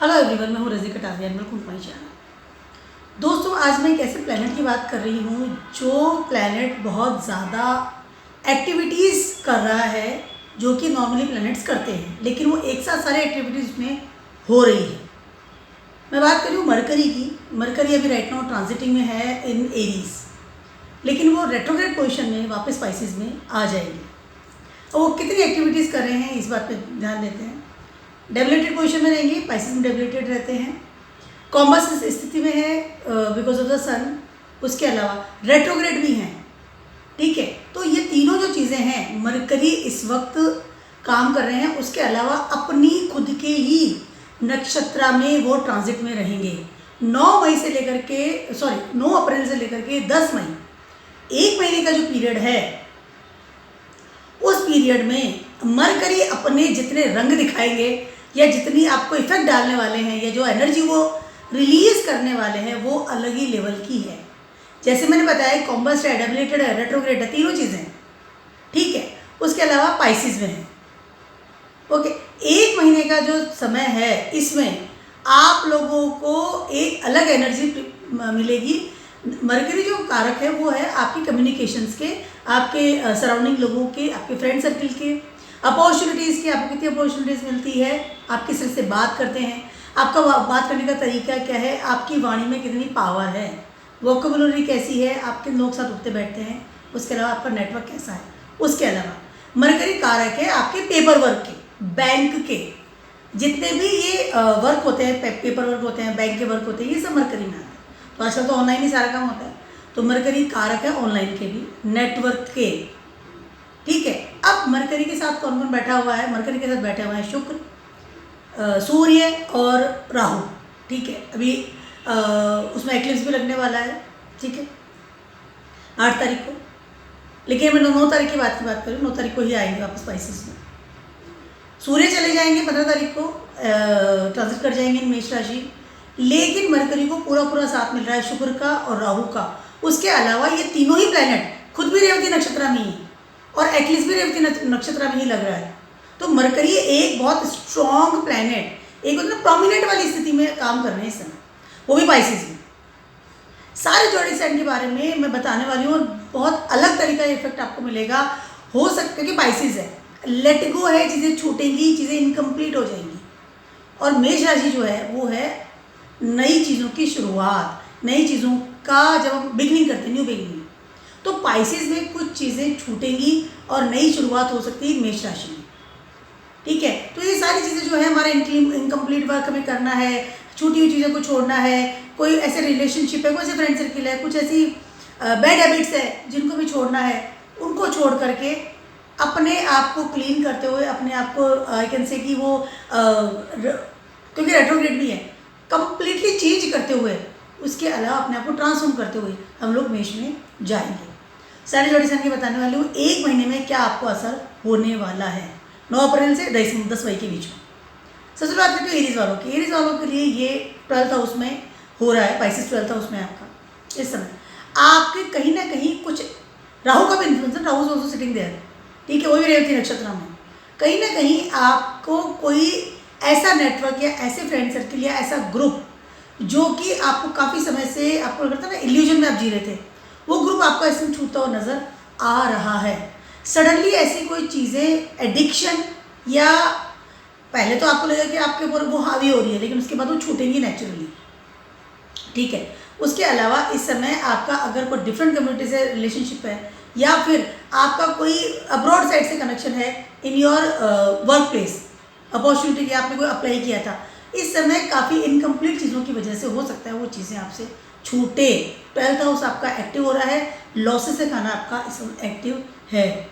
Hello everyone, मैं हूँ Razi Kataria, welcome to my channel. दोस्तों, आज मैं एक ऐसे प्लैनेट की बात कर रही हूँ जो प्लैनेट बहुत ज़्यादा एक्टिविटीज़ कर रहा है जो कि नॉर्मली प्लैनेट्स करते हैं, लेकिन वो एक साथ सारे एक्टिविटीज़ में हो रही है। मैं बात कर रही हूँ मरकरी की। मरकरी अभी राइट नाउ ट्रांजिटिंग में है इन एरीज, लेकिन वो रेट्रोग्रेड पोजिशन में वापस स्पाइसिस में आ जाएगी। और वो कितनी एक्टिविटीज़ कर रहे हैं इस बात पे ध्यान देते हैं। डेबिलेटेड पोजीशन में रहेंगे, स्पाइसिस में डेबिलेटेड रहते हैं। कॉम्बस स्थिति में है बिकॉज ऑफ द सन। उसके अलावा रेट्रोग्रेड भी हैं, ठीक है। तो ये तीनों जो चीज़ें हैं, मरकरी इस वक्त काम कर रहे हैं। उसके अलावा अपनी खुद के ही नक्षत्र में वो ट्रांजिट में रहेंगे 9 मई से लेकर के 9 अप्रैल से लेकर के 10 मई, एक महीने का जो पीरियड है, उस पीरियड में मरकरी अपने जितने रंग दिखाएंगे या जितनी आपको इफेक्ट डालने वाले हैं या जो एनर्जी वो रिलीज करने वाले हैं वो अलग ही लेवल की है। जैसे मैंने बताया, कॉम्बस है, डेबिलेटेड है, रेट्रोग्रेड है, तीनों चीज़ें, ठीक है। उसके अलावा पाइसिस में है। ओके, एक महीने का जो समय है, इसमें आप लोगों को एक अलग एनर्जी मिलेगी। मरकरी जो कारक है वो है आपकी कम्युनिकेशंस के, आपके सराउंडिंग लोगों के, आपके फ्रेंड सर्कल के, अपॉर्चुनिटीज़ की। आपको कितनी अपॉर्चुनिटीज़ मिलती है, आप किस तरह से बात करते हैं, आपका बात करने का तरीका क्या है, आपकी वाणी में कितनी पावर है, वोकेबुलरी कैसी है, आप किन लोग साथ उठते बैठते हैं, उसके अलावा आपका नेटवर्क कैसा है। उसके अलावा मरकरी कारक है आपके पेपर वर्क के, बैंक के, जितने भी ये वर्क होते हैं, पेपर वर्क होते हैं, बैंक के वर्क होते हैं, ये सब मरकरी में आते हैं। तो आजकल तो ऑनलाइन ही सारा काम होता है, तो मरकरी कारक है ऑनलाइन के भी, नेटवर्क के, ठीक है। अब मरकरी के साथ कौन कौन बैठा हुआ है? मरकरी के साथ बैठे हुए हैं शुक्र, सूर्य और राहु, ठीक है। अभी उसमें एक्लिप्स भी लगने वाला है, ठीक है, 8 तारीख को। लेकिन मैं 9 तारीख की बात करूँ, 9 तारीख को ही आएंगे वापस स्पाइसिस में। सूर्य चले जाएंगे 15 तारीख को, ट्रांजिट कर जाएंगे मेष राशि। लेकिन मरकरी को पूरा साथ मिल रहा है शुक्र का और राहु का। उसके अलावा ये तीनों ही प्लैनेट खुद भी रेवती नक्षत्र में ही और एक्लिप्स भी रेवती नक्षत्र में ही लग रहा है। तो मरकरी एक बहुत स्ट्रॉन्ग प्लैनेट, एक मतलब प्रोमिनेंट वाली स्थिति में काम कर रहे हैं इस समय, वो भी पाइसिस में। सारे जोड़ी साइन के बारे में मैं बताने वाली हूँ और बहुत अलग तरीका इफेक्ट आपको मिलेगा। हो सकता है कि पाइसिस है, लेट गो है, चीज़ें छूटेंगी, चीज़ें इनकम्प्लीट हो जाएंगी। और मेष राशि जो है वो है नई चीज़ों की शुरुआत, नई चीज़ों का जब हम बिगनिंग करते हैं, न्यू बिगनिंग। तो पाइसिस में कुछ चीज़ें छूटेंगी और नई शुरुआत हो सकती है मेष राशि में, ठीक है। तो ये सारी चीज़ें जो है हमारे इनकम्प्लीट वर्क हमें करना है, छूटी हुई चीज़ों को छोड़ना है। कोई ऐसे रिलेशनशिप है, कोई ऐसे फ्रेंड सर्किल है, कुछ ऐसी बैड हैबिट्स है जिनको भी छोड़ना है, उनको छोड़ करके अपने आप को क्लीन करते हुए, अपने आप को आई कैन से कि वो क्योंकि रेट्रोग्रेड भी है, कंप्लीटली चेंज करते हुए, उसके अलावा अपने आप को ट्रांसफॉर्म करते हुए हम लोग मेष में जाएंगे। सारी जोड़ी संख्या बताने वाली हूँ, एक महीने में क्या आपको असर होने वाला है 9 अप्रैल से 10 मई के बीच में। सबसे बात करते हैं एरीज वालों की। एरीज वालों के लिए ये 12th हाउस में हो रहा है, पाइसिस 12th हाउस में आपका। इस समय आपके कहीं ना कहीं कुछ राहु का भी इन्फ्लुएंस है, राहु ऑल्सो सिटिंग देयर, ठीक है, वो भी रेवती नक्षत्र में। कहीं ना कहीं आपको कोई ऐसा नेटवर्क या ऐसे फ्रेंड सर्किल या ऐसा ग्रुप जो कि आपको काफ़ी समय से आपको लगता है ना इल्यूजन में आप जी रहे थे, वो ग्रुप आपको ऐसे छूटता हुआ नज़र आ रहा है। सडनली ऐसी कोई चीज़ें, एडिक्शन, या पहले तो आपको लगेगा कि आपके ऊपर वो हावी हो रही है, लेकिन उसके बाद वो छूटेंगी नेचुरली, ठीक है। उसके अलावा इस समय आपका अगर कोई डिफरेंट कम्युनिटी से रिलेशनशिप है या फिर आपका कोई अब्रॉड साइड से कनेक्शन है in your work place, opportunity की आपने कोई अप्लाई किया था, इस समय काफ़ी इनकम्प्लीट चीज़ों की वजह से हो सकता है वो चीज़ें आपसे छूटे। 12th हाउस आपका एक्टिव हो रहा है, लॉसेस से खाना आपका इस समय एक्टिव है।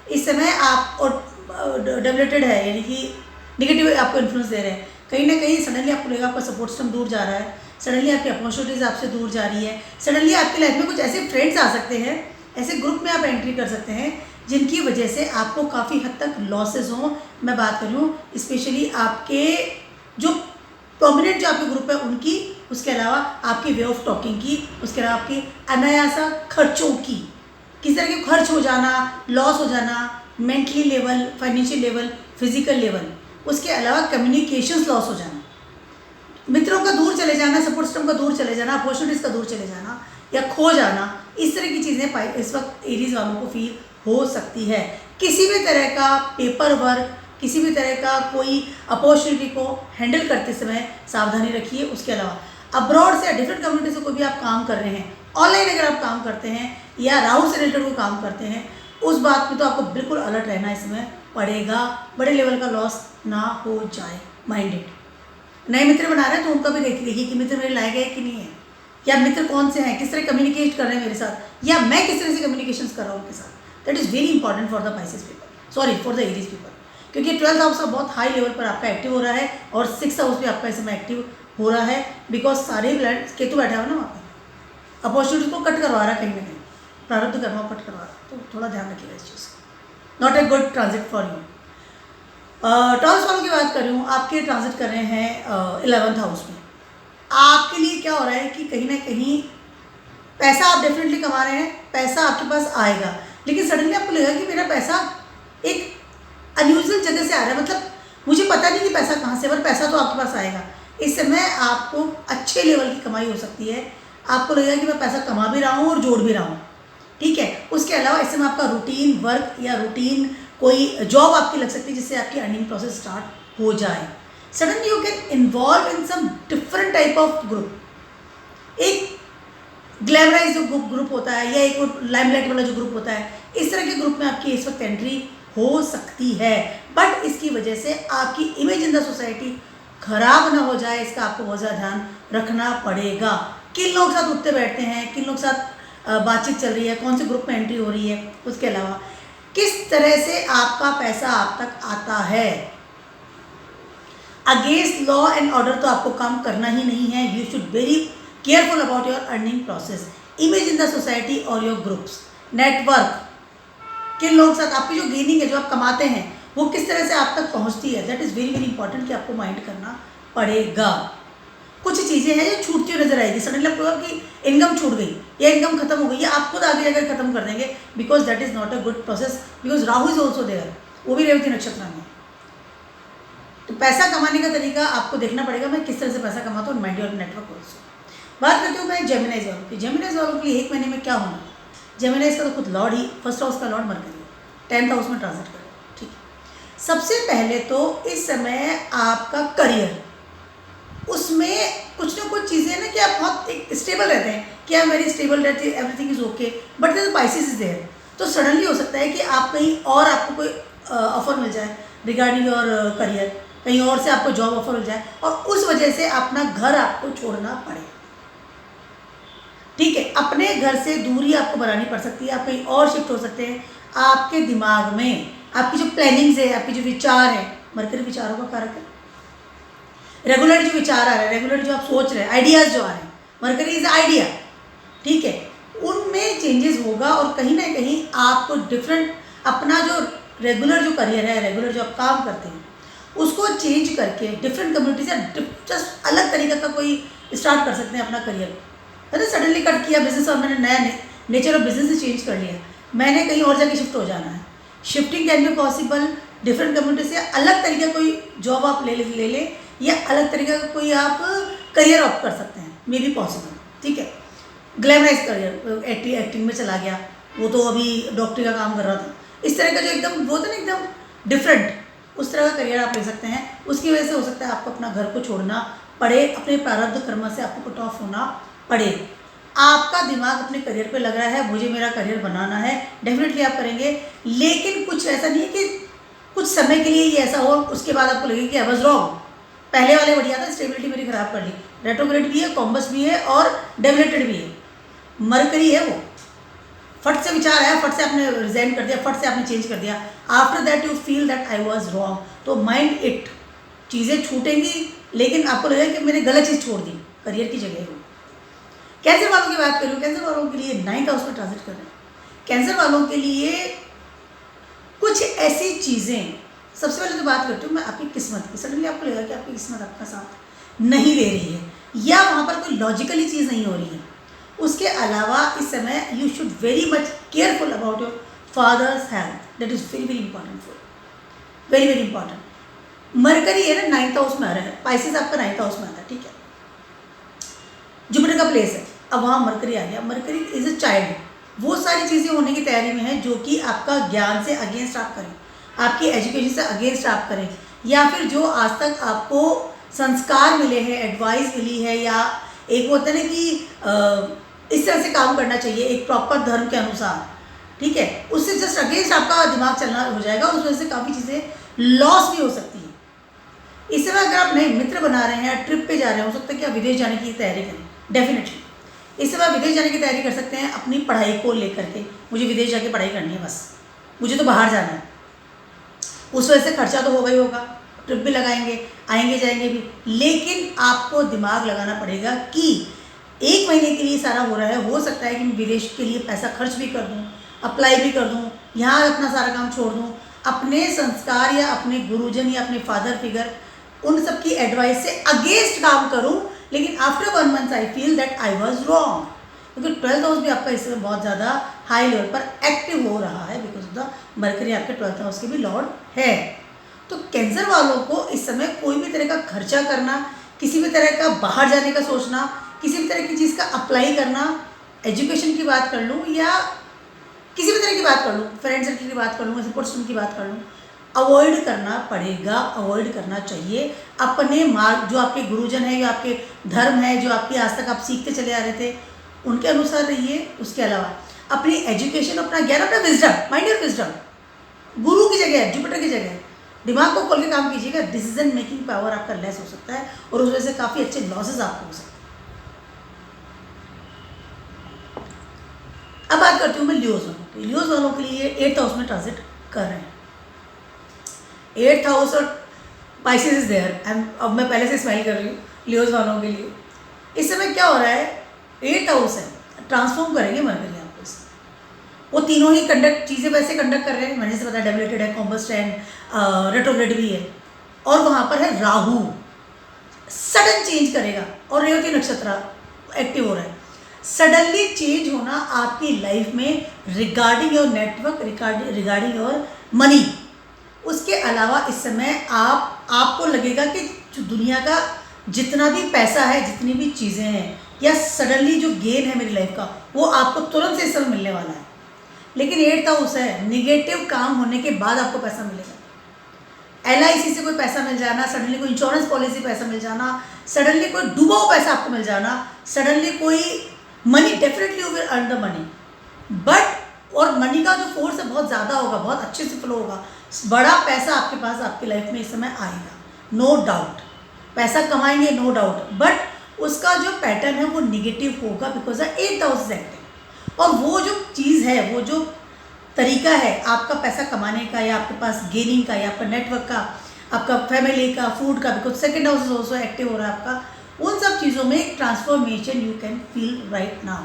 इस समय आप और डेबिलेटेड है, यानी कि निगेटिव आपको इन्फ्लुएंस दे रहे हैं। कहीं ना कहीं सडनली आपको लगेगा आपका सपोर्ट सिस्टम दूर जा रहा है, सडनली आपकी अपॉर्चुनिटीज़ आपसे दूर जा रही है, सडनली आपकी लाइफ में कुछ ऐसे फ्रेंड्स आ सकते हैं, ऐसे ग्रुप में आप एंट्री कर सकते हैं जिनकी वजह से आपको काफ़ी हद तक लॉसेज हों। मैं बात कर रही हूँ स्पेशली आपके जो प्रोमिनेंट जो आपके ग्रुप है उनकी, उसके अलावा आपकी वे ऑफ टॉकिंग की, उसके अलावा आपकी अनायासा खर्चों की, किस तरह के खर्च हो जाना, लॉस हो जाना, mentally level, financial level, physical level, उसके अलावा कम्युनिकेशंस लॉस हो जाना, मित्रों का दूर चले जाना, सपोर्ट सिस्टम का दूर चले जाना, अपॉर्चुनिटीज़ का दूर चले जाना या खो जाना, इस तरह की चीज़ें इस वक्त एरीज वालों को फील हो सकती है। किसी भी तरह का पेपर वर्क, किसी भी तरह का कोई अपॉर्चुनिटी को हैंडल करते समय सावधानी रखिए। उसके अलावा अब्रॉड से या डिफरेंट कम्युनिटी से कोई भी आप काम कर रहे हैं, ऑनलाइन अगर आप काम करते हैं या राहु से रिलेटेड कोई काम करते हैं, उस बात में तो आपको बिल्कुल अलर्ट रहना इसमें पड़ेगा, बड़े लेवल का लॉस ना हो जाए। माइंडेड नए मित्र बना रहे हैं तो उनका भी देखिए कि मित्र मेरे लायक है कि नहीं है, या मित्र कौन से हैं, किस तरह कम्युनिकेट कर रहे हैं मेरे साथ, या मैं किस तरह से कम्युनिकेशन कर रहा हूँ उनके साथ। That is very important for the Pisces people, sorry for the Aries people, क्योंकि 12th हाउस का बहुत हाई लेवल पर आपका एक्टिव हो रहा है और 6th हाउस भी आपका इसमें एक्टिव हो रहा है, बिकॉज सारे प्लैनेट केतु बैठा हुआ ना वहाँ पर, अपॉर्चुनिटी को कट करवा रहा है, कहीं ना कहीं प्रारब्ध कर्म कट करवा रहा है, तो थोड़ा ध्यान रखिएगा इस चीज़ का। Not a good transit for you. Taurus वालों की बात कर रही हूँ, आपके ट्रांजिट कर रहे हैं 11th हाउस में। आपके लिए क्या हो रहा है कि कहीं ना कहीं पैसा आप डेफिनेटली कमा रहे हैं, पैसा आपके पास आएगा, लेकिन सडनली आपको लगेगा कि मेरा पैसा एक अनयूजुअल जगह से आ रहा है, मतलब मुझे पता नहीं कि पैसा कहाँ से, पर पैसा तो आपके पास आएगा। इस समय आपको अच्छे लेवल की कमाई हो सकती है, आपको लगेगा कि मैं पैसा कमा भी रहा हूँ और जोड़ भी रहा हूँ, ठीक है। उसके अलावा इस समय आपका रूटीन वर्क या रूटीन कोई जॉब आपकी लग सकती है जिससे आपकी अर्निंग प्रोसेस स्टार्ट हो जाए। Suddenly you can involve in some different type of group, एक ग्लैमराइज जो ग्रुप होता है या एक लाइमलाइट वाला जो ग्रुप होता है, इस तरह के ग्रुप में आपकी इस वक्त एंट्री हो सकती है, बट इसकी वजह से आपकी इमेज इन द सोसाइटी खराब ना हो जाए, इसका आपको बहुत ज़्यादा ध्यान रखना पड़ेगा। किन लोग साथ उठते बैठते हैं, किन लोग साथ बातचीत चल रही है, कौन से ग्रुप में एंट्री हो रही है, उसके अलावा किस तरह से आपका पैसा आप तक आता है। अगेंस्ट लॉ एंड ऑर्डर तो आपको काम करना ही नहीं है। You should very careful about your earning process, image in the society और योर ग्रुप्स, नेटवर्क, किन लोग साथ आपकी जो गेनिंग है, जो आप कमाते हैं, वो किस तरह से आप तक पहुंचती है। That is very very important कि आपको माइंड करना पड़ेगा। कुछ चीज़ें हैं जो छूटती हुई नजर आएगी, सडनली आपको लगा कि इनकम छूट गई या इनकम खत्म हो गई, या आप खुद आगे जाकर खत्म कर देंगे, because that is not a good process, because Rahu is also there, वो भी रेवती नक्षत्र में। तो पैसा कमाने का तरीका आपको देखना पड़ेगा, मैं किस तरह से पैसा कमाता हूँ, माइंड योर नेटवर्क ऑल्सो। बात करती हूँ मैं जेमिनाइज वालों की। जेमिनाइज वालों के लिए एक महीने में क्या होना है। जेमिनाइज का तो खुद लॉर्ड ही, फर्स्ट हाउस का लॉर्ड मरकरी, 10th हाउस में ट्रांजिट करें, ठीक है। सबसे पहले तो इस समय आपका करियर, उसमें कुछ ना कुछ चीज़ें ना कि आप बहुत एक स्टेबल रहते हैं, कि आप वेरी स्टेबल रहते हैं, everything is okay, but the Pisces is there. तो सडनली हो सकता है कि आप कहीं और आपको कोई ऑफर मिल जाए रिगार्डिंग योर करियर, कहीं और से आपको जॉब ऑफर मिल जाए और उस वजह से अपना घर आपको छोड़ना पड़े, ठीक है। अपने घर से दूरी आपको बनानी पड़ सकती है, आप कहीं और शिफ्ट हो सकते हैं। आपके दिमाग में आपकी जो प्लानिंग्स है, आपके जो विचार है, मरकरी विचारों का कारक है, रेगुलर जो विचार आ रहे हैं, रेगुलर जो आप सोच रहे हैं, आइडियाज़ जो आ रहे हैं, मरकरी इज आइडिया, ठीक है, उनमें चेंजेस होगा और कहीं ना कहीं आपको डिफरेंट अपना जो रेगुलर जो करियर है, रेगुलर जो आप काम करते हैं, उसको चेंज करके डिफरेंट कम्युनिटी से जस्ट अलग तरीके का कोई स्टार्ट कर सकते हैं अपना करियर। मैंने सडनली कट किया बिजनेस और मैंने नया नेचर ऑफ बिजनेस से चेंज कर लिया, मैंने कहीं और जाके शिफ्ट हो जाना है। Shifting can be possible, different community से अलग तरीके कोई जॉब आप ले ले या अलग तरीके का कोई आप करियर ऑप्ट कर सकते हैं, मे बी पॉसिबल, ठीक है। ग्लैमराइज करियर, एक्टिंग में चला गया, वो तो अभी डॉक्टरी का काम कर रहा था, इस तरह का जो एकदम वो था ना एकदम डिफरेंट, उस तरह का करियर आप ले सकते हैं। उसकी वजह से हो सकता है आपको अपना घर को छोड़ना पड़े, अपने प्रारब्ध कर्म से आपको कट ऑफ होना पड़े। आपका दिमाग अपने करियर पे लग रहा है, मुझे मेरा करियर बनाना है, डेफिनेटली आप करेंगे, लेकिन कुछ ऐसा नहीं है कि कुछ समय के लिए ही ऐसा हो, उसके बाद आपको लगे कि आई वाज रॉन्ग, पहले वाले बढ़िया था, स्टेबिलिटी मेरी खराब कर ली। रेट्रोग्रेड भी है, कॉम्बस भी है और डेबिलेटेड भी है, मरकरी है, वो फट से विचार आया, फट से आपने रिजाइन कर दिया, फट से आपने चेंज कर दिया, after that you feel that I was wrong. तो माइंड इट, चीज़ें छूटेंगी लेकिन आपको लगेगा कि मैंने गलत चीज़ छोड़ दी करियर की जगह को। कैंसर वालों की बात करूँ, कैंसर वालों के लिए 9th हाउस में ट्रांजिट कर रहे हैं। कैंसर वालों के लिए कुछ ऐसी चीज़ें, सबसे पहले तो बात करती हूँ मैं आपकी किस्मत की। सडनली आपको लगेगा कि आपकी किस्मत आपका साथ नहीं दे रही है या वहाँ पर कोई लॉजिकली चीज़ नहीं हो रही है। उसके अलावा इस समय you should very much careful about your fathers health, that is very very important for, very very important. Mercury है ना 9th हाउस में आ रहा है, पाइसेस आपका 9th हाउस में आता है, ठीक है। का प्लेस है। अब वहाँ मरकरी आ गया, मरकरी इज अ चाइल्ड, वो सारी चीज़ें होने की तैयारी में है जो कि आपका ज्ञान से अगेंस्ट आप करें, आपकी एजुकेशन से अगेंस्ट आप करें, या फिर जो आज तक आपको संस्कार मिले हैं, एडवाइस मिली है, या एक होता है ना कि इस तरह से काम करना चाहिए एक प्रॉपर धर्म के अनुसार, ठीक है, उससे जस्ट अगेंस्ट आपका दिमाग चलना हो जाएगा, उस वजह से काफ़ी चीज़ें लॉस भी हो सकती है। इस समय अगर आप नए मित्र बना रहे हैं या ट्रिप पे जा रहे हैं, हो सकता है कि आप विदेश जाने की तैयारी करें, डेफिनेटली इस समय आप विदेश जाने की तैयारी कर सकते हैं अपनी पढ़ाई को लेकर के, मुझे विदेश जाके पढ़ाई करनी है, बस मुझे तो बाहर जाना है, उस वजह से खर्चा तो होगा ही होगा, ट्रिप भी लगाएंगे, आएंगे जाएंगे भी, लेकिन आपको दिमाग लगाना पड़ेगा कि 1 महीने के लिए सारा हो रहा है, हो सकता है कि मैं विदेश के लिए पैसा खर्च भी कर दूँ, अप्लाई भी कर दूँ, यहाँ अपना सारा काम छोड़ दूँ, अपने संस्कार या अपने गुरुजन या अपने फादर फिगर उन सब की एडवाइस से अगेंस्ट काम करूँ, लेकिन after 1 month I feel that I was wrong, क्योंकि 12th हाउस भी आपका इस समय बहुत ज़्यादा हाई लेवल पर एक्टिव हो रहा है, बिकॉज ऑफ द मरकरी आपके 12th हाउस के भी लॉर्ड है। तो कैंसर वालों को इस समय कोई भी तरह का खर्चा करना, किसी भी तरह का बाहर जाने का सोचना, किसी भी तरह की चीज़ का अप्लाई करना, एजुकेशन की बात कर लूँ या किसी भी तरह की बात कर लूँ, फ्रेंड सर्कल की बात कर लूँ, सपोर्ट सिस्टम की बात कर लूँ, अवॉइड करना पड़ेगा, अवॉइड करना चाहिए। अपने मार्ग जो आपके गुरुजन है, जो आपके धर्म है, जो आपकी आज तक आप सीखते चले आ रहे थे, उनके अनुसार रहिए। उसके अलावा अपनी एजुकेशन, अपना ज्ञान, अपना विजडम, माइंड और विजडम गुरु की जगह है, जुपिटर की जगह है, दिमाग को खोल के काम कीजिएगा। डिसीजन मेकिंग पावर आपका लेस हो सकता है और उस वजह से काफ़ी अच्छे लॉसेज आपको हो सकते हैं। अब बात करती हूँ मैं लियोज वालों की। लियोज वालों के लिए 8th हाउस में ट्रांजिट कर रहे हैं, 8th हाउस और पाइसेस इज देयर। अब मैं पहले से स्माइल कर रही हूँ लियोज वालों के लिए। इस समय क्या हो रहा है, 8th हाउस है, ट्रांसफॉर्म करेंगे मरकरी आपको इसमें। वो तीनों ही चीज़ें वैसे कंडक्ट कर रहे हैं, मैंने से पता डेबिलेटेड है, कॉम्बस्ट है, रेट्रोग्रेड भी है, और वहाँ पर है राहु, सडन चेंज करेगा, और रेवती नक्षत्र एक्टिव हो रहा है। सडनली चेंज होना आपकी लाइफ में regarding your network, regarding your money. उसके अलावा इस समय आपको लगेगा कि जो दुनिया का जितना भी पैसा है, जितनी भी चीज़ें हैं, या सडनली जो गेन है मेरी लाइफ का, वो आपको तुरंत से इस समय मिलने वाला है। लेकिन 8th हाउस है, निगेटिव काम होने के बाद आपको पैसा मिलेगा। LIC से कोई पैसा मिल जाना, सडनली कोई इंश्योरेंस पॉलिसी पैसा मिल जाना, सडनली कोई डूबा हुआ पैसा आपको मिल जाना, सडनली कोई money, definitely you will earn the money, but और मनी का जो फोर्स है बहुत ज़्यादा होगा, बहुत अच्छे से फ्लो होगा, बड़ा पैसा आपके पास आपकी लाइफ में इस समय आएगा, नो डाउट, पैसा कमाएंगे नो डाउट, बट उसका जो पैटर्न है वो निगेटिव होगा, बिकॉज 8th हाउस है एक्टिव। और वो जो चीज़ है, वो जो तरीका है आपका पैसा कमाने का, या आपके पास गेनिंग का, या आपका नेटवर्क का, आपका फैमिली का, फूड का, because 2nd house is also active हो रहा है आपका, उन सब चीज़ों में एक transformation you can feel right now.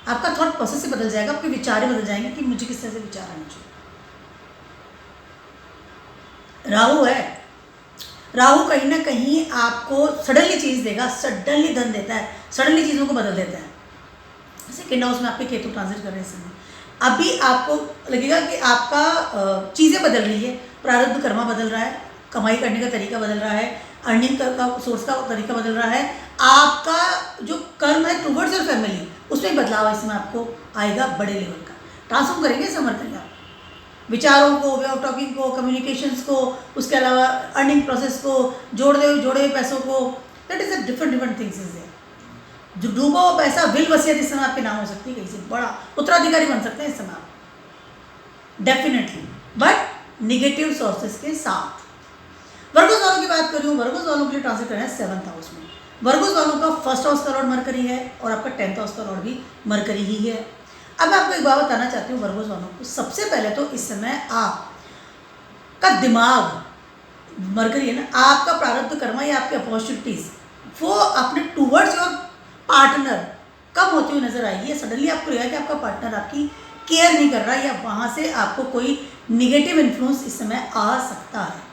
आपका थॉट प्रोसेस से बदल जाएगा, आपके विचार बदल जाएंगे कि मुझे किस तरह से विचार आना चाहिए। राहु है, राहु कहीं ना कहीं आपको सडनली चीज़ देगा, सडनली धन देता है, सडनली चीज़ों को बदल देता है। 2nd हाउस में आपके केतु ट्रांजिट कर रहे हैं इस समय। अभी आपको लगेगा कि आपका चीज़ें बदल रही है, प्रारब्ध कर्मा बदल रहा है, कमाई करने का तरीका बदल रहा है, अर्निंग का सोर्स का तरीका बदल रहा है, आपका जो कर्म है टुवर्ड्स योर फैमिली, उसमें बदलाव इसमें आपको आएगा, बड़े लेवल का ट्रांसफॉर्म करेंगे समर्थन आप विचारों को, वे ऑफ टॉकिंग को, कम्युनिकेशंस को, उसके अलावा अर्निंग प्रोसेस को, जोड़े हुए पैसों को, that is a different things is there. जो डूबा हुआ पैसा, विल वसीयत इस समय आपके नाम हो सकती है, कहीं से बड़ा उत्तराधिकारी बन सकते हैं इस समय आप, डेफिनेटली, बट निगेटिव सोर्सेस के साथ। वर्गोस वालों की बात कर रही हूँ, वर्गोस वालों के लिए ट्रांसफर करना है 7th हाउस में। वर्गोस वालों का 1st हाउस का लॉर्ड मरकरी है और आपका 10th हाउस का लॉर्ड भी मरकरी ही है। अब मैं आपको एक बात बताना चाहती हूँ वर्गोस वालों को। सबसे पहले तो इस समय आपका दिमाग, मरकरी है ना, आपका प्रारब्ध कर्मा या आपके अपॉर्चुनिटीज़ वो अपने टूवर्ड्स योर पार्टनर कम होती हुई नजर आएगी, या सडनली आपको लगेगा कि आपका पार्टनर आपकी केयर नहीं कर रहा, या वहाँ से आपको कोई निगेटिव इन्फ्लुएंस इस समय आ सकता है।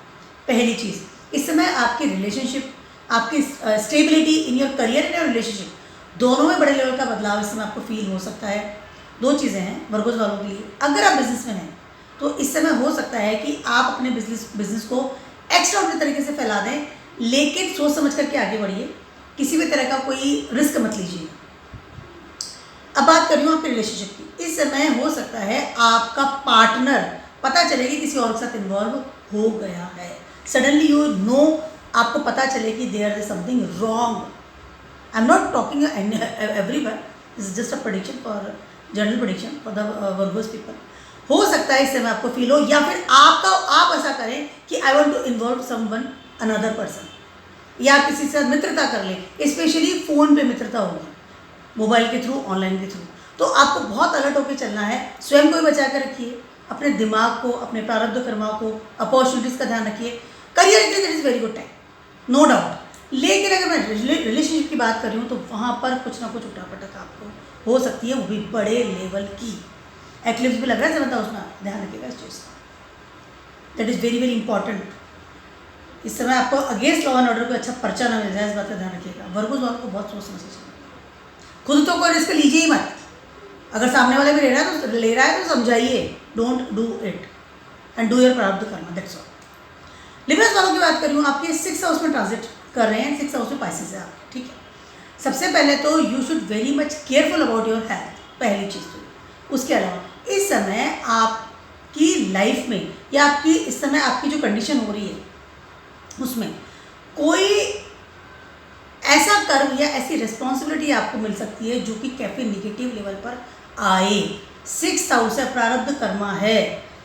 पहली चीज़, इस समय आपकी रिलेशनशिप, आपकी stability in your career and your relationship, दोनों में बड़े लेवल का बदलाव इस समय आपको फील हो सकता है। 2 चीज़ें हैं वर्गोस वालों के लिए। अगर आप बिजनेसमैन हैं तो इस समय हो सकता है कि आप अपने बिजनेस को एक्स्ट्राऑर्डिनरी तरीके से फैला दें, लेकिन सोच समझ करके आगे बढ़िए। किसी भी तरह का कोई रिस्क मत लीजिए। अब बात कर रही हूँ आपके रिलेशनशिप की। इस समय हो सकता है आपका पार्टनर पता चले कि किसी और के साथ इन्वॉल्व हो गया है। सडनली यू नो, आपको पता चले कि there is something wrong. I am not talking everyone, this is just a prediction for general prediction for the Virgos people. हो सकता है इस समय आपको फील हो, या फिर आप ऐसा करें कि I want to involve someone another person, या आप किसी से मित्रता कर लें। स्पेशली फ़ोन पे मित्रता होगी, मोबाइल के थ्रू, ऑनलाइन के थ्रू। तो आपको बहुत अलर्ट होकर चलना है। स्वयं को भी बचा कर रखिए, अपने दिमाग को, अपने प्रारब्ध कर्माओं को, अपॉर्चुनिटीज़ का ध्यान रखिए। करियर के लिए it is very good time, no doubt. लेकिन अगर मैं रिलेशनशिप की बात कर रही हूँ तो वहाँ पर कुछ ना कुछ उठापटक आपको हो सकती है, वो भी बड़े लेवल की। एक्लिप्स भी लग रहा है जब उसमें ध्यान रखिएगा इस चीज़ का, that is very very important. इस समय आपको अगेंस्ट लॉ एंड ऑर्डर को अच्छा पर्चा ना मिल जाए, इस बात का ध्यान रखिएगा। वर्गोस वालों को बहुत सोच समझ के चलना, खुद तो कोई रिस्क लीजिए ही मत। अगर सामने वाला भी ले रहा है तो समझाइए, don't do it and do your प्रारब्ध कर्मा, दैट्स ऑल। लिबरस वालों की बात कर रही हूँ, आपके 6th हाउस में ट्रांजिट कर रहे हैं। 6th हाउस में पाइसेस है आप, ठीक है। सबसे पहले तो you should very much careful about your health, पहली चीज़ तो। उसके अलावा इस समय आपकी लाइफ में, या आपकी इस समय आपकी जो कंडीशन हो रही है उसमें कोई ऐसा कर्म या ऐसी रिस्पॉन्सिबिलिटी आपको मिल सकती है जो कि काफ़ी निगेटिव लेवल पर आए। 6th हाउस है, प्रारब्ध कर्मा है।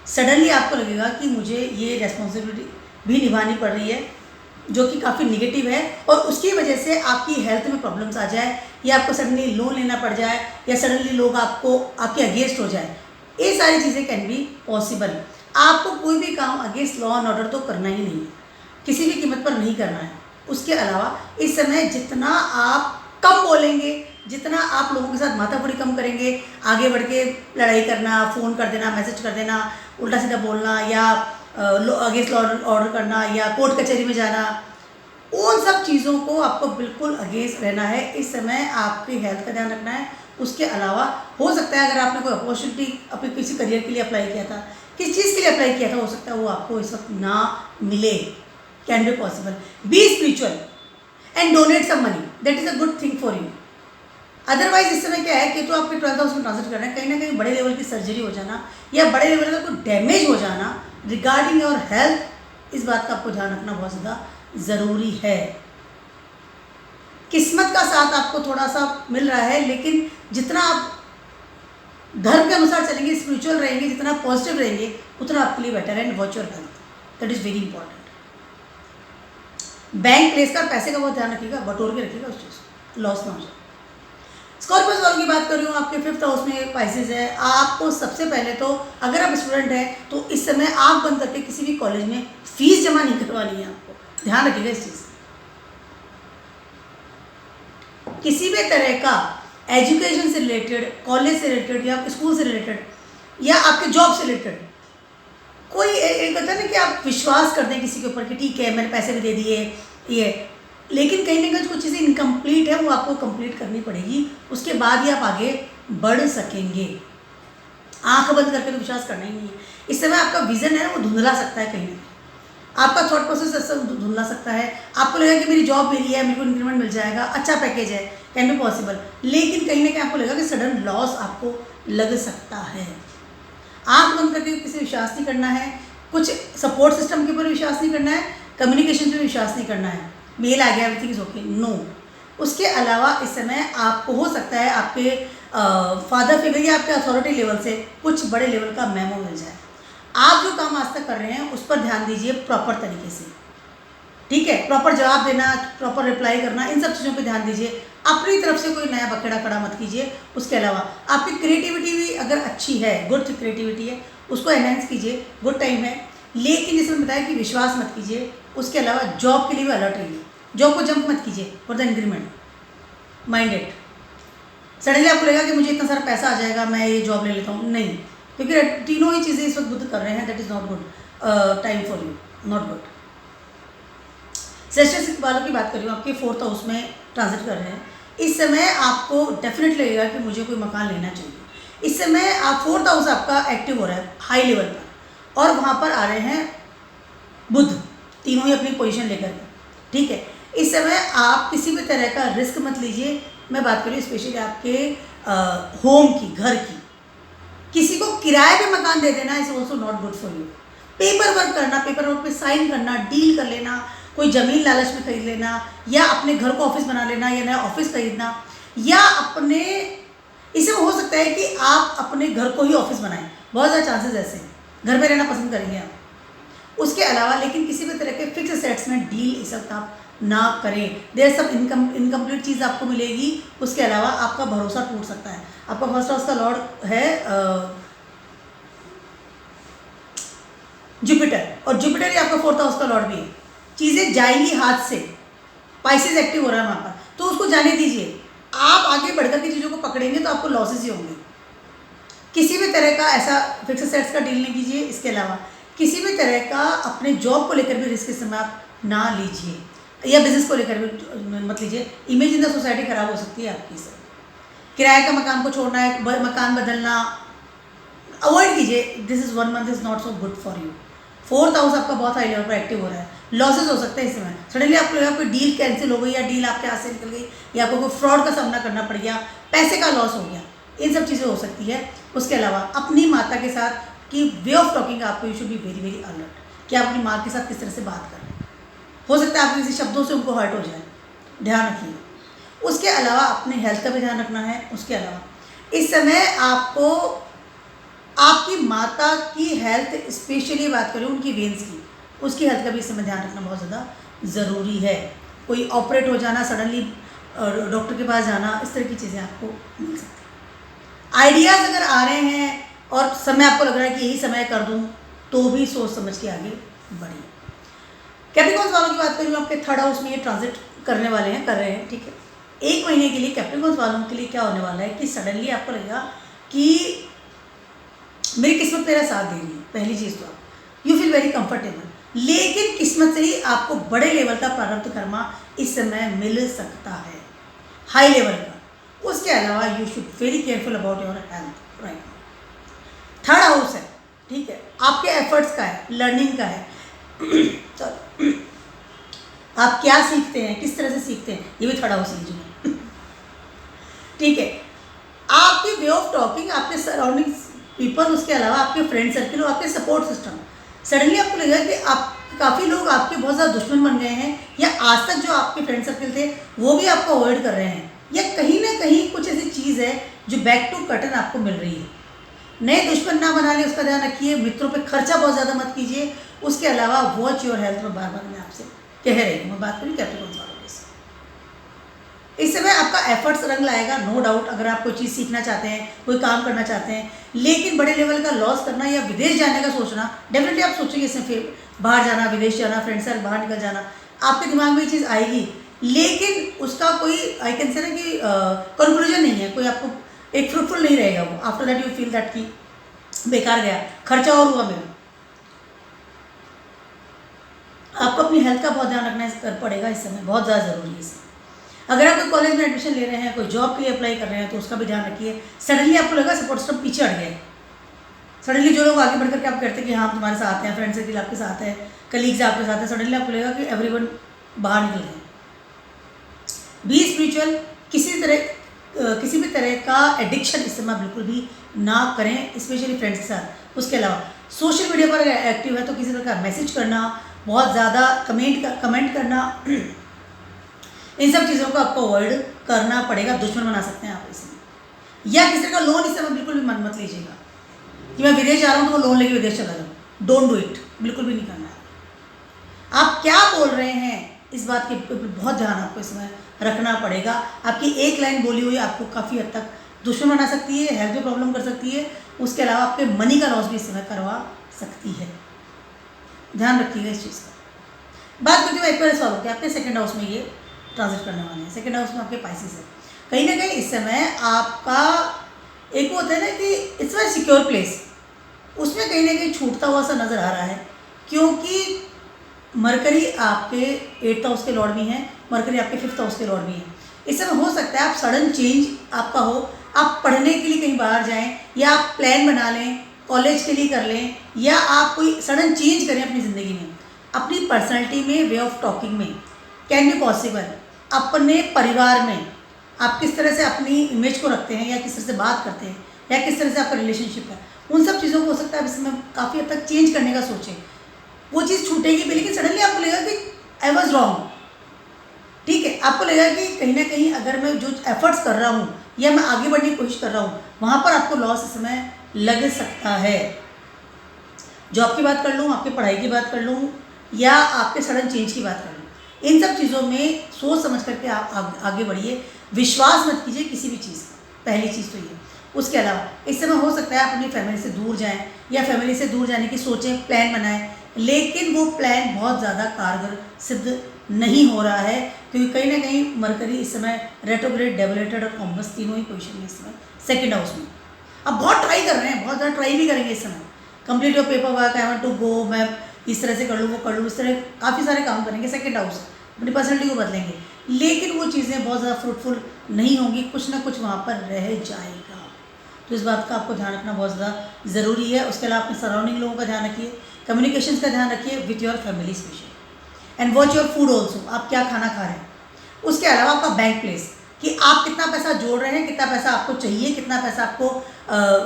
सडनली आपको लगेगा कि मुझे ये रिस्पॉन्सिबिलिटी भी निभानी पड़ रही है जो कि काफ़ी निगेटिव है, और उसकी वजह से आपकी हेल्थ में प्रॉब्लम्स आ जाए, या आपको सडनली लोन लेना पड़ जाए, या सडनली लोग आपके अगेंस्ट हो जाए। ये सारी चीज़ें कैन बी पॉसिबल। आपको कोई भी काम अगेंस्ट लॉ एंड ऑर्डर तो करना ही नहीं है, किसी भी कीमत पर नहीं करना है। उसके अलावा इस समय जितना आप कम बोलेंगे, जितना आप लोगों के साथ माथापड़ी कम करेंगे, आगे बढ़ के लड़ाई करना, फ़ोन कर देना, मैसेज कर देना, उल्टा सीधा बोलना, या अगेंस्ट ऑर्डर करना, या कोर्ट कचहरी में जाना, उन सब चीज़ों को आपको बिल्कुल अगेंस्ट रहना है। इस समय आपकी हेल्थ का ध्यान रखना है। उसके अलावा हो सकता है अगर आपने कोई अपॉर्चुनिटी अपने किसी करियर के लिए अप्लाई किया था, किस चीज़ के लिए अप्लाई किया था, हो सकता है वो आपको इस वक्त ना मिले। Can be possible. Be spiritual and donate some money, that is a good thing for you. Otherwise इस समय क्या है कि तो आपके 12th हाउस में ट्रांजिट कर रहे हैं, कहीं ना कहीं बड़े लेवल की सर्जरी हो जाना, या बड़े लेवल का कोई डैमेज हो जाना रिगार्डिंग योर हेल्थ, इस बात का आपको ध्यान रखना बहुत ज़्यादा ज़रूरी है। किस्मत का साथ आपको थोड़ा सा मिल रहा है, लेकिन जितना आप धर्म के अनुसार चलेंगे, स्पिरिचुअल रहेंगे, जितना पॉजिटिव रहेंगे, उतना आपके लिए बेटर है। And watch your health, that is very important. Bank place का पैसे का बहुत ध्यान रखिएगा, बटोर के रखिएगा, उस चीज़ लॉस ना हो जाए। स्कॉर्पियो वालों की बात कर रही हूँ, आपके 5th हाउस में पाइसेस है। आपको सबसे पहले तो अगर आप स्टूडेंट हैं तो इस समय आँख बंद करके किसी भी कॉलेज में फीस जमा नहीं करवानी है, आपको ध्यान रखिएगा इस चीज़। किसी भी तरह का एजुकेशन से रिलेटेड, कॉलेज से रिलेटेड, या स्कूल से रिलेटेड, या आपके जॉब से रिलेटेड कोई एक होता है ना कि आप विश्वास करते हैं किसी के ऊपर कि ठीक है मैंने पैसे भी दे दिए ये, लेकिन कहीं ना कहीं कुछ चीज़ें इनकम्प्लीट है, वो आपको कंप्लीट करनी पड़ेगी, उसके बाद ही आप आगे बढ़ सकेंगे। आंख बंद करके तो विश्वास करना ही नहीं है। इस समय आपका विजन है ना, वो धुंधला सकता है, कहीं ना आपका थॉट प्रोसेस ऐसा धुंधला सकता है। आपको लगेगा कि मेरी जॉब मिली है, मेरे को इंक्रीमेंट मिल जाएगा, अच्छा पैकेज है, कैन बी पॉसिबल, लेकिन कहीं ना कहीं आपको लगेगा कि सडन लॉस आपको लग सकता है। आंख बंद करके किसी विश्वास नहीं करना है, कुछ सपोर्ट सिस्टम के ऊपर विश्वास नहीं करना है, कम्युनिकेशन पे विश्वास नहीं करना है, मेल आ गया एवरीथिंग इज ओके, नो। उसके अलावा इस समय आपको हो सकता है आपके फादर फिगर या आपके अथॉरिटी लेवल से कुछ बड़े लेवल का मेमो मिल जाए। आप जो काम आज तक कर रहे हैं उस पर ध्यान दीजिए प्रॉपर तरीके से, ठीक है। प्रॉपर जवाब देना, प्रॉपर रिप्लाई करना, इन सब चीज़ों पे ध्यान दीजिए। अपनी तरफ से कोई नया बखेड़ा खड़ा मत कीजिए। उसके अलावा आपकी क्रिएटिविटी भी अगर अच्छी है, गुड क्रिएटिविटी है, उसको एनहेंस कीजिए, गुड टाइम है। लेकिन जैसे मैंने बताया कि विश्वास मत कीजिए। उसके अलावा जॉब के लिए भी अलर्ट रहिए, जॉब को जंप मत कीजिए for the increment, minded. Suddenly आपको लगेगा कि मुझे इतना सारा पैसा आ जाएगा, मैं ये जॉब ले लेता हूँ, नहीं, क्योंकि तीनों ही चीज़ें इस वक्त बुद्ध कर रहे हैं, that is not good time for you, not good. Sessions वालों की बात कर रही हूँ, आपके 4th हाउस में ट्रांजिट कर रहे हैं। इस समय आपको डेफिनेटली लगेगा कि मुझे कोई मकान लेना चाहिए। इस समय आप 4th हाउस आपका एक्टिव हो रहा है हाई लेवल पर, और वहाँ पर आ रहे हैं बुध, तीनों ही अपनी पोजीशन लेकर के, ठीक है। इस समय आप किसी भी तरह का रिस्क मत लीजिए। मैं बात करूँ स्पेशली आपके होम की, घर की। किसी को किराए पे मकान दे देना is also not good for you. Paper work करना, पेपर वर्क पे साइन करना, डील कर लेना, कोई ज़मीन लालच में खरीद लेना, या अपने घर को ऑफिस बना लेना, या नया ऑफिस खरीदना, या अपने, इसमें हो सकता है कि आप अपने घर को ही ऑफिस बनाएं। बहुत ज़्यादा चांसेस ऐसे हैं, घर पे रहना पसंद करेंगे आप। उसके अलावा लेकिन किसी भी तरह के फिक्स एसेट्स में डील इस वक्त आप ना करें। देर सब इनकम्प्लीट चीज़ आपको मिलेगी। उसके अलावा आपका भरोसा टूट सकता है। आपका फर्स्ट हाउस का लॉर्ड है जुपिटर, और जुपिटर ही आपका फोर्थ हाउस का लॉर्ड भी है। चीज़ें जाएंगी हाथ से, पाइसेस एक्टिव हो रहा है वहाँ पर, तो उसको जाने दीजिए। आप आगे बढ़कर की चीज़ों को पकड़ेंगे तो आपको लॉसेस ही होंगे। किसी भी तरह का ऐसा फिक्स एसेट्स का डील नहीं कीजिए। इसके अलावा किसी भी तरह का अपने जॉब को लेकर भी रिस्क इस समय आप ना लीजिए, या बिजनेस को लेकर भी मत लीजिए। इमेज इन द सोसाइटी खराब हो सकती है आपकी। सर किराए का मकान को छोड़ना है, मकान बदलना अवॉइड कीजिए। This is 1 month is not so good for you. Fourth house आपका बहुत हाई लेवल पर एक्टिव हो रहा है। लॉसेस हो सकते हैं इस समय। सडनली आपको कोई डील कैंसिल हो गई, या डील आपके हाथ से निकल गई, या आपको कोई फ्रॉड का सामना करना पड़ गया, पैसे का लॉस हो गया, इन सब चीज़ें हो सकती है। उसके अलावा अपनी माता के साथ की वे ऑफ टॉकिंग आपको, you should be very very alert कि आप अपनी माँ के साथ किस तरह से बात कर रहे हैं। हो सकता है आपके किसी शब्दों से उनको हर्ट हो जाए, ध्यान रखिए। उसके अलावा अपने हेल्थ का भी ध्यान रखना है। उसके अलावा इस समय आपको आपकी माता की हेल्थ, स्पेशली बात करें उनकी वेन्स की, उसकी हेल्थ का भी इस समय ध्यान रखना बहुत ज़्यादा ज़रूरी है। कोई ऑपरेट हो जाना, सडनली डॉक्टर के पास जाना, इस तरह की चीज़ें आपको मिल सकती हैं। आइडियाज़ अगर आ रहे हैं और समय आपको लग रहा है कि यही समय कर दूं, तो भी सोच समझ के आगे बढ़िए। कैप्रिकॉर्न्स वालों की बात करूँ, आपके थर्ड हाउस में ये ट्रांजिट करने वाले हैं, कर रहे हैं, ठीक है। 1 महीने के लिए कैप्रिकॉर्न्स वालों के लिए क्या होने वाला है कि सडनली आपको लगेगा कि मेरी किस्मत मेरा साथ दे रही है। पहली चीज़ तो आप यू फील वेरी कंफर्टेबल, लेकिन किस्मत से ही आपको बड़े लेवल का प्रारब्ध कर्मा इस समय मिल सकता है, हाई लेवल का। उसके अलावा you should very careful about your health right now. Third house है, ठीक है, आपके एफर्ट्स का है, लर्निंग का है। आप क्या सीखते हैं, किस तरह से सीखते हैं, ये भी थर्ड हाउस है, ठीक है। आपकी वे ऑफ टॉकिंग, आपके सराउंडिंग्स पीपल, उसके अलावा आपके फ्रेंड सर्किल और आपके सपोर्ट सिस्टम, सडनली आपको लगेगा कि आप काफ़ी लोग आपके बहुत ज़्यादा दुश्मन बन गए हैं, या आज तक जो आपके फ्रेंड सर्किल थे वो भी आपको अवॉइड कर रहे हैं, या कहीं ना कहीं कुछ ऐसी चीज़ है जो बैक टू कर्टन आपको मिल रही है। नए दुश्मन ना बना ले, उसका ध्यान रखिए। मित्रों पे खर्चा बहुत ज़्यादा मत कीजिए। उसके अलावा वॉच योर हेल्थ में बार बार मैं आपसे कह रही हूँ। मैं बात करूँ कैप्रिकॉर्न्स वालों के साथ, इस समय आपका एफर्ट्स रंग लाएगा, नो डाउट। अगर आप कोई चीज़ सीखना चाहते हैं, कोई काम करना चाहते हैं, लेकिन बड़े लेवल का लॉस करना या विदेश जाने का सोचना, डेफिनेटली आप सोचेंगे इसमें, फिर बाहर जाना, विदेश जाना, फ्रेंड से बाहर निकल जाना, आपके दिमाग में ये चीज़ आएगी, लेकिन उसका कोई आई कैन से ना कि कंक्लूजन नहीं है, कोई आपको एक फ्रूटफुल नहीं रहेगा वो। After that you feel that कि बेकार गया, खर्चा और हुआ मेरा। आपको अपनी हेल्थ का बहुत ध्यान रखना पड़ेगा इस समय, बहुत ज़्यादा ज़रूरी है। अगर आप कोई कॉलेज में एडमिशन ले रहे हैं, कोई जॉब के लिए अप्लाई कर रहे हैं, तो उसका भी ध्यान रखिए। सडनली आपको लगा सपोर्ट सिस्टम पीछे हट गए, सडनली जो लोग आगे बढ़ करके आप कहते हैं कि हाँ तुम्हारे साथ हैं, फ्रेंड सर्किल आपके साथ है, कलीग्स आपके साथ है, सडनली आपको लगेगा कि एवरीवन बाहर निकल गए। बी स्पिरिचुअल, किसी भी तरह का एडिक्शन इस समय बिल्कुल भी ना करें, स्पेशली फ्रेंड्स के साथ। उसके अलावा सोशल मीडिया पर अगर एक्टिव है तो किसी तरह का मैसेज करना, बहुत ज़्यादा कमेंट करना, इन सब चीज़ों को आपको अवॉइड करना पड़ेगा। दुश्मन बना सकते हैं आप इसमें। या किसी का लोन इस समय बिल्कुल भी मन मत लीजिएगा कि मैं विदेश जा रहा हूँ तो वो लोन लेके विदेश चला जाऊँ। डोंट डू इट, बिल्कुल भी नहीं करना है। आप क्या बोल रहे हैं इस बात के बहुत ध्यान आपको इस समय रखना पड़ेगा। आपकी एक लाइन बोली हुई आपको काफ़ी हद तक दुश्मन बना सकती है, हेल्थ में प्रॉब्लम कर सकती है। उसके अलावा आपके मनी का लॉस भी इस समय करवा सकती है, ध्यान रखिएगा इस चीज़ का। बात करती हूँ एक्वेरियस वालों की, आपके सेकंड हाउस में ये ट्रांजिट करने वाले हैं। सेकंड हाउस में आपके पाइसेस है। कहीं ना कहीं इस समय आपका एक वो होता है ना कि इट्स वेरी सिक्योर प्लेस, उसमें कहीं ना कहीं छूटता हुआ सा नज़र आ रहा है, क्योंकि मरकरी आपके 8th हाउस के लॉर्ड भी हैं, मरकरी आपके 5th हाउस के लॉर्ड भी हैं। इस समय हो सकता है आप सडन चेंज आपका हो, आप पढ़ने के लिए कहीं बाहर जाएं, या आप प्लान बना लें कॉलेज के लिए कर लें, या आप कोई सडन चेंज करें अपनी ज़िंदगी में, अपनी पर्सनैलिटी में, वे ऑफ टॉकिंग में। Can be possible. अपने परिवार में आप किस तरह से अपनी इमेज को रखते हैं या किस तरह से बात करते हैं या किस तरह से आपका रिलेशनशिप है, उन सब चीज़ों को हो सकता है इसमें काफ़ी हद तक चेंज करने का सोचें। वो चीज़ छूटेगी भी, लेकिन सडनली आपको लगेगा कि आई वॉज रॉन्ग। ठीक है, आपको लगेगा कि कहीं ना कहीं अगर मैं जो एफर्ट्स कर रहा हूँ या मैं आगे बढ़ने की कोशिश कर रहा हूँ, वहाँ पर आपको लॉस इस समय लग सकता है। जॉब की बात कर लूँ, आपकी पढ़ाई की बात कर लूँ या आपके सडन चेंज की बात कर लूँ, इन सब चीज़ों में सोच समझ करके आप आगे बढ़िए। विश्वास मत कीजिए किसी भी चीज़ का, पहली चीज़ तो ये। उसके अलावा इस समय हो सकता है अपनी फैमिली से दूर जाएं या फैमिली से दूर जाने की सोचें, प्लान बनाएं, लेकिन वो प्लान बहुत ज़्यादा कारगर सिद्ध नहीं हो रहा है, क्योंकि कहीं ना कहीं मरकरी इस समय रेट्रोग्रेड, डेवलेटेड और कॉम्बस तीनों ही पोजीशन में इस समय सेकंड हाउस में। अब बहुत ट्राई कर रहे हैं, बहुत ज़्यादा ट्राई भी करेंगे इस समय। Complete your paper work, I want to go, मैं इस तरह से कर लूँ, वो कर लूँ, इस तरह काफ़ी सारे काम करेंगे सेकंड हाउस, अपनी पर्सनैलिटी को बदलेंगे, लेकिन वो चीज़ें बहुत ज़्यादा फ्रूटफुल नहीं होंगी, कुछ ना कुछ वहाँ पर रह जाएगा। तो इस बात का आपको ध्यान रखना बहुत ज़्यादा ज़रूरी है। उसके अलावा अपने सराउंडिंग लोगों का ध्यान रखिए, कम्युनिकेशन का ध्यान रखिए with your family special, and watch your food also, आप क्या खाना खा रहे हैं। उसके अलावा आपका बैंक प्लेस, कि आप कितना पैसा जोड़ रहे हैं, कितना पैसा आपको चाहिए, कितना पैसा आपको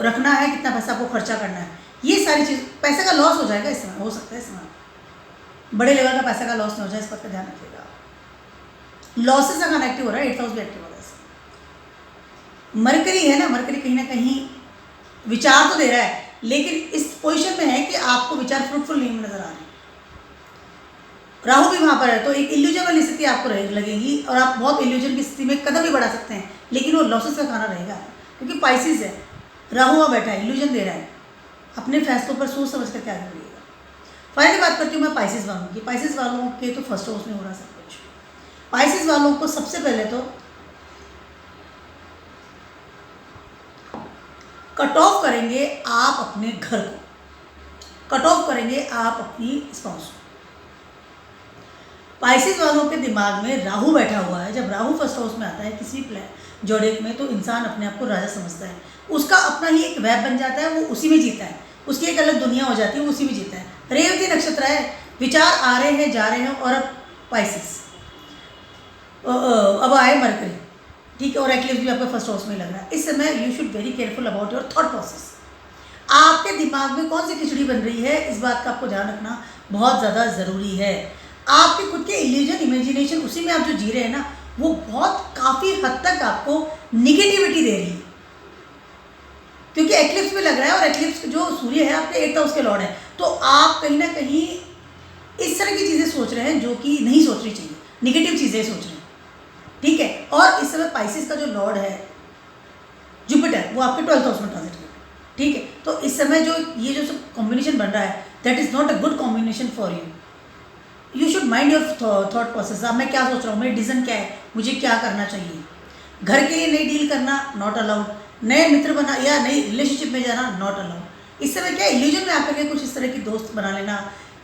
रखना है, कितना पैसा आपको खर्चा करना है, ये सारी चीज़। पैसे का लॉस हो जाएगा इस समय, हो सकता है इस समय बड़े लेवल का पैसे का लॉस नहीं हो जाए, इस बात का ध्यान रखिएगा। लॉसेस का खाना एक्टिव हो रहा है, 8th हाउस भी एक्टिव हो रहा है। मरकरी है ना, मरकरी कहीं ना कहीं विचार तो दे रहा है, लेकिन इस पोजीशन में है कि आपको विचार फ्रूटफुल नहीं नजर आ रहे। राहु भी वहाँ पर है, तो एक इल्यूजन वाली स्थिति आपको लगेगी और आप बहुत इल्यूजन की स्थिति में कदम भी बढ़ा सकते हैं, लेकिन वो लॉसेस का खाना रहेगा, क्योंकि पाइसिस है, राहु वहाँ बैठा है, इल्यूजन दे रहा है। अपने फैसलों पर सोच समझ करके आगे बढ़िएगा। फाइनली बात करती हूँ मैं पाइसिस वालों की। पाइसिस वालों के तो फर्स्ट हाउस में हो रहा सब कुछ। पाइसिस वालों को सबसे पहले तो कट ऑफ करेंगे आप अपने घर को, कट ऑफ करेंगे आप अपनी स्पाउस को। पाइसिस वालों के दिमाग में राहु बैठा हुआ है। जब राहु फर्स्ट हाउस में आता है किसी प्लान जोड़ेक में, तो इंसान अपने आप को राजा समझता है, उसका अपना ही एक वेब बन जाता है, वो उसी में जीता है, उसकी एक अलग दुनिया हो जाती है, वो उसी में जीता है। रेवती नक्षत्र है, विचार आ रहे हैं जा रहे हैं, और अब पाइसिस, अब आए मरकरी, ठीक है, और एक्लिप्स भी आपका फर्स्ट हाउस में लग रहा है। इस समय you should very careful about your thought process. आपके दिमाग में कौन सी खिचड़ी बन रही है, इस बात का आपको ध्यान रखना बहुत ज़्यादा ज़रूरी है। आपके खुद के इल्यूजन, इमेजिनेशन, उसी में आप जो जी रहे हैं ना, वो बहुत काफ़ी हद तक आपको निगेटिविटी दे रही है, क्योंकि एक्लिप्स में लग रहा है, और एक्लिप्स जो सूर्य है आपके 8th हाउस के लॉर्ड है, तो आप कहीं ना कहीं इस तरह की चीज़ें सोच रहे हैं जो कि नहीं सोचनी चाहिए, निगेटिव चीज़ें सोच रहे हैं, ठीक है। और इस समय पाइसिस का जो लॉर्ड है जुपिटर, वो आपके 12th हाउस में ट्रांजिट कर रहा है, ठीक है। तो इस समय जो ये जो सब कॉम्बिनेशन बन रहा है, that is not a good combination for you. You should mind your thought process. अब मैं क्या सोच रहा हूँ, मेरी डिसीजन क्या है, मुझे क्या करना चाहिए। घर के लिए नई डील करना नॉट अलाउड, नए मित्र बना या नई रिलेशनशिप में जाना नॉट अलाउड। इस समय क्या इल्यूजन में आकर के कुछ इस तरह की दोस्त बना लेना,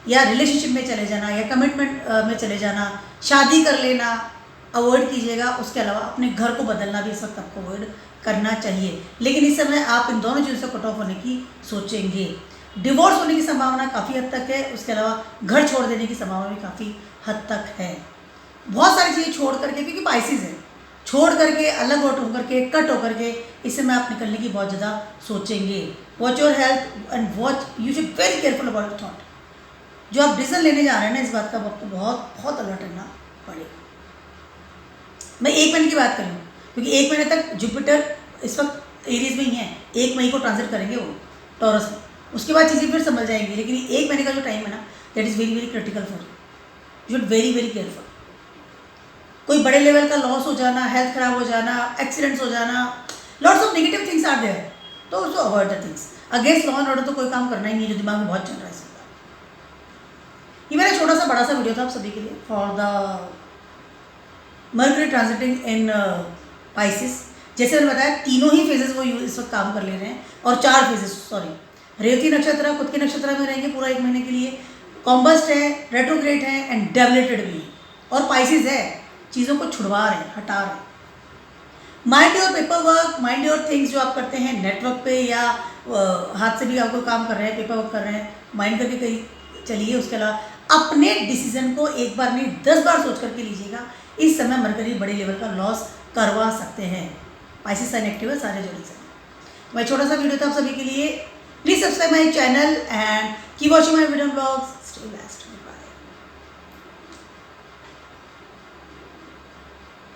या रिलेशनशिप में चले जाना, या कमिटमेंट में चले जाना, शादी कर लेना अवॉइड कीजिएगा। उसके अलावा अपने घर को बदलना भी इस वक्त आपको अवॉइड करना चाहिए, लेकिन इस समय आप इन दोनों चीज़ों से कट ऑफ होने की सोचेंगे। डिवोर्स होने की संभावना काफ़ी हद तक है, उसके अलावा घर छोड़ देने की संभावना भी काफ़ी हद तक है। बहुत सारी चीज़ें छोड़ करके, क्योंकि पाइसिस है, छोड़ करके, अलग आउट होकर के, कट होकर के, इससे में आप निकलने की बहुत ज़्यादा सोचेंगे। Watch your health and watch, you should very careful about your thought. जो आप डिसीजन लेने जा रहे हैं ना, इस बात का आपको बहुत बहुत अलर्ट रहना पड़ेगा। मैं 1 महीने की बात करूँ, क्योंकि 1 महीने तक जुपिटर इस वक्त एरीज में ही है, 1 मई को ट्रांजिट करेंगे वो टॉरस में, उसके बाद चीज़ें फिर समझ जाएंगी, लेकिन 1 महीने का जो टाइम है ना, that is very very critical for you should very very careful. कोई बड़े लेवल का लॉस हो जाना, हेल्थ खराब हो जाना, एक्सीडेंट्स हो जाना, lots of negative things are there, तो उसको avoid the things. Against law and order तो कोई काम करना ही नहीं है जो दिमाग में बहुत चल रहा है। ये मेरा छोटा सा बड़ा सा वीडियो था आप सभी के लिए for the mercury transiting in Pisces. जैसे मैंने बताया, तीनों ही फेजेस वो इस वक्त काम कर ले रहे हैं, और 4 फेजेस, सॉरी, रेवती नक्षत्र खुद के नक्षत्र में रहेंगे पूरा 1 महीने के लिए, कॉम्बस्ट है, रेट्रोग्रेड है, एंड डेवलेटेड भी है, और पाइसिस है, चीज़ों को छुड़वा रहे हैं, हटा रहे हैं। Mind your paper work, mind your things, जो आप करते हैं नेटवर्क पे या हाथ से भी आपको काम कर रहे हैं, पेपर वर्क कर रहे हैं, माइंड करके कहीं चलिए। उसके अलावा अपने डिसीजन को एक बार नहीं 10 बार सोच करके लीजिएगा। इस समय मरकरी बड़े लेवल का लॉस करवा सकते हैं। पाइसेस साइन एक्टिव है, सारे जोड़ी से। मैं छोटा सा वीडियो था आप सभी के लिए। Please subscribe my channel and keep watching my video blogs. Stay best.